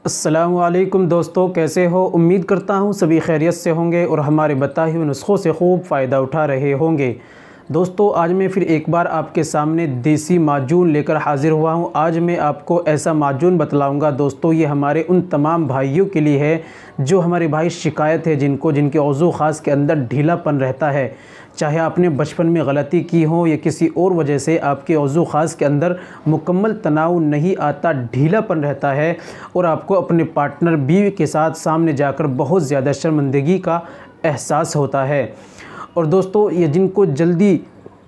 अस्सलामुअलैकुम दोस्तों, कैसे हो। उम्मीद करता हूँ सभी खैरियत से होंगे और हमारे बताए हुए नुस्ख़ों से खूब फ़ायदा उठा रहे होंगे। दोस्तों, आज मैं फिर एक बार आपके सामने देसी माजून लेकर हाज़िर हुआ हूँ। आज मैं आपको ऐसा माजून बतलाऊँगा दोस्तों, ये हमारे उन तमाम भाइयों के लिए है जो हमारे भाई शिकायत है जिनके औज़ू ख़ास के अंदर ढीलापन रहता है। चाहे आपने बचपन में गलती की हो या किसी और वजह से आपके औज़ू ख़ास के अंदर मुकम्मल तनाव नहीं आता, ढीलापन रहता है और आपको अपने पार्टनर बीवी के साथ सामने जाकर बहुत ज़्यादा शर्मिंदगी का एहसास होता है। और दोस्तों, ये जिनको जल्दी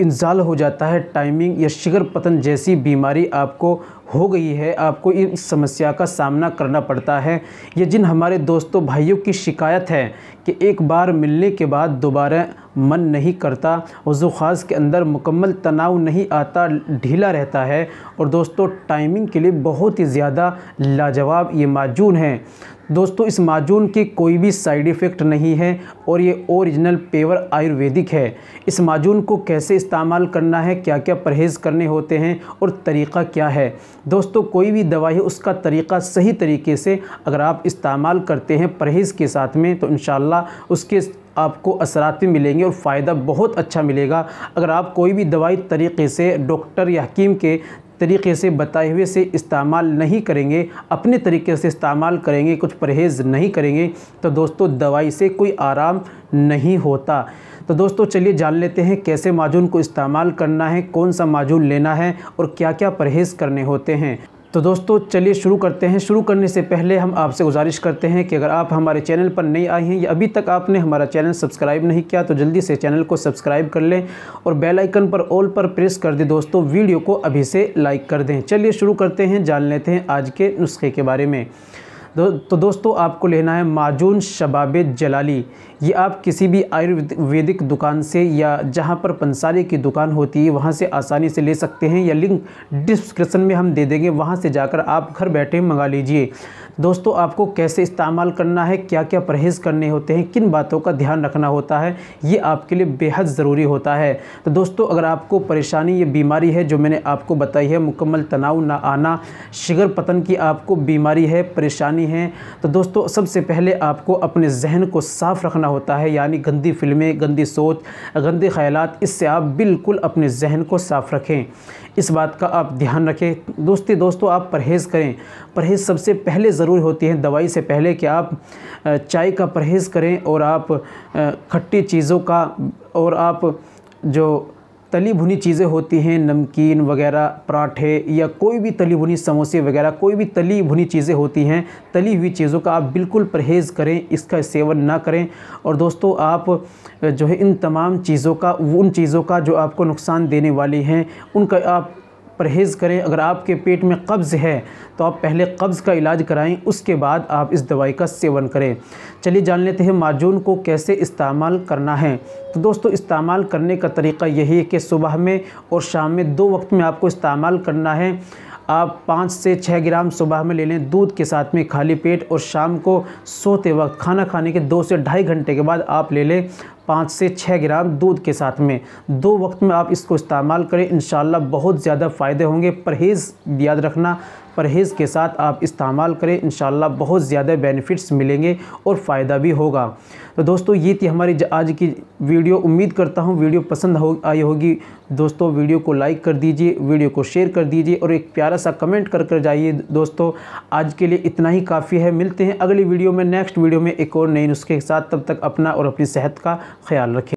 इंजाल हो जाता है, टाइमिंग या शिगर पतन जैसी बीमारी आपको हो गई है, आपको इस समस्या का सामना करना पड़ता है। ये जिन हमारे दोस्तों भाइयों की शिकायत है कि एक बार मिलने के बाद दोबारा मन नहीं करता, वज़ू ख़ास के अंदर मुकम्मल तनाव नहीं आता, ढीला रहता है। और दोस्तों, टाइमिंग के लिए बहुत ही ज़्यादा लाजवाब ये माजून है। दोस्तों, इस माजून के कोई भी साइड इफ़ेक्ट नहीं है और ये ओरिजिनल पेवर आयुर्वेदिक है। इस माजून को कैसे इस्तेमाल करना है, क्या क्या परहेज़ करने होते हैं और तरीक़ा क्या है। दोस्तों, कोई भी दवाई है उसका तरीक़ा सही तरीके से अगर आप इस्तेमाल करते हैं परहेज़ के साथ में, तो इंशाअल्लाह उसके आपको असरात भी मिलेंगे और फ़ायदा बहुत अच्छा मिलेगा। अगर आप कोई भी दवाई तरीक़े से डॉक्टर या हकीम के तरीक़े से बताए हुए से इस्तेमाल नहीं करेंगे, अपने तरीक़े से इस्तेमाल करेंगे, कुछ परहेज़ नहीं करेंगे, तो दोस्तों दवाई से कोई आराम नहीं होता। तो दोस्तों, चलिए जान लेते हैं कैसे माजून को इस्तेमाल करना है, कौन सा माजून लेना है और क्या क्या परहेज़ करने होते हैं। तो दोस्तों, चलिए शुरू करते हैं। शुरू करने से पहले हम आपसे गुजारिश करते हैं कि अगर आप हमारे चैनल पर नए आए हैं या अभी तक आपने हमारा चैनल सब्सक्राइब नहीं किया तो जल्दी से चैनल को सब्सक्राइब कर लें और बेल आइकन पर ऑल पर प्रेस कर दें। दोस्तों, वीडियो को अभी से लाइक कर दें। चलिए शुरू करते हैं, जान लेते हैं आज के नुस्खे के बारे में। तो दोस्तों, आपको लेना है माजून शबाब जलाली। ये आप किसी भी आयुर्वेदिक दुकान से या जहां पर पंसारी की दुकान होती है वहां से आसानी से ले सकते हैं, या लिंक डिस्क्रिप्शन में हम दे देंगे, वहां से जाकर आप घर बैठे मंगा लीजिए। दोस्तों, आपको कैसे इस्तेमाल करना है, क्या क्या परहेज़ करने होते हैं, किन बातों का ध्यान रखना होता है, ये आपके लिए बेहद ज़रूरी होता है। तो दोस्तों, अगर आपको परेशानी ये बीमारी है जो मैंने आपको बताई है, मुकम्मल तनाव ना आना, शिगर पतन की आपको बीमारी है, परेशानी है, तो दोस्तों सबसे पहले आपको अपने जहन को साफ़ रखना होता है। यानी गंदी फिल्में, गंदी सोच, गंदे ख़यालात, इससे आप बिल्कुल अपने जहन को साफ़ रखें। इस बात का आप ध्यान रखें। दोस्तों आप परहेज़ करें। परहेज़ सबसे पहले ज़रूरी होती है दवाई से पहले कि आप चाय का परहेज़ करें और आप खट्टी चीज़ों का और आप जो तली भुनी चीज़ें होती हैं, नमकीन वगैरह, पराठे या कोई भी तली भुनी समोसे वगैरह, कोई भी तली भुनी चीज़ें होती हैं, तली हुई चीज़ों का आप बिल्कुल परहेज़ करें, इसका सेवन ना करें। और दोस्तों, आप जो है इन तमाम चीज़ों का, उन चीज़ों का जो आपको नुकसान देने वाली हैं, उनका आप परहेज़ करें। अगर आपके पेट में कब्ज़ है तो आप पहले कब्ज़ का इलाज कराएं, उसके बाद आप इस दवाई का सेवन करें। चलिए जान लेते हैं माजून को कैसे इस्तेमाल करना है। तो दोस्तों, इस्तेमाल करने का तरीक़ा यही है कि सुबह में और शाम में 2 वक्त में आपको इस्तेमाल करना है। आप 5 से 6 ग्राम सुबह में ले लें दूध के साथ में खाली पेट, और शाम को सोते वक्त खाना खाने के 2 से ढाई घंटे के बाद आप ले लें 5 से 6 ग्राम दूध के साथ में। 2 वक्त में आप इसको इस्तेमाल करें, इंशाअल्लाह बहुत ज़्यादा फ़ायदे होंगे। परहेज़ याद रखना, परहेज़ के साथ आप इस्तेमाल करें, इंशाअल्लाह बहुत ज़्यादा बेनिफिट्स मिलेंगे और फ़ायदा भी होगा। तो दोस्तों, ये थी हमारी आज की वीडियो। उम्मीद करता हूँ वीडियो पसंद आई होगी। दोस्तों, वीडियो को लाइक कर दीजिए, वीडियो को शेयर कर दीजिए और एक प्यारा सा कमेंट कर जाइए। दोस्तों, आज के लिए इतना ही काफ़ी है। मिलते हैं अगली वीडियो में, नेक्स्ट वीडियो में एक और नए नुस्खे के साथ। तब तक अपना और अपनी सेहत का ख्याल रखें।